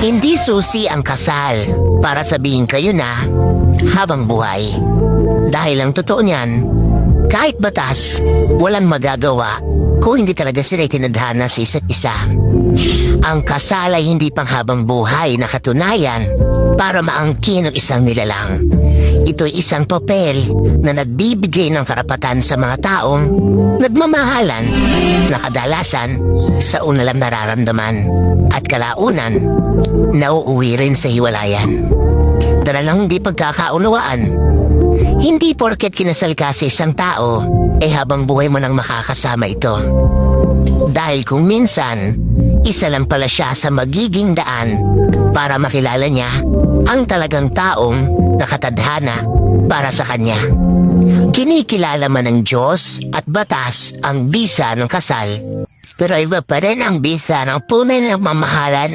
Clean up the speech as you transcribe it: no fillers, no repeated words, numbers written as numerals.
Hindi susi ang kasal para sabihin kayo na habang buhay. Dahil ang totoo niyan, kahit batas, walang magagawa kung hindi talaga sila tinadhana sa isa't isa. Ang kasal ay hindi pang habang buhay na katunayan para maangkin ang isang nilalang. Ito'y isang papel na nagbibigay ng karapatan sa mga taong nagmamahalan na kadalasan sa unalang nararamdaman at kalaunan nauuwi rin sa hiwalayan. Dalalang hindi pagkakaunawaan. Hindi porket kinasal ka sa isang tao, habang buhay mo nang makakasama ito. Dahil kung minsan, isa lang pala siya sa magiging daan para makilala niya ang talagang taong nakatadhana para sa kanya. Kinikilala man ng Diyos at batas ang bisa ng kasal, pero iba pa rin ang bisa ng tunay na mamahalan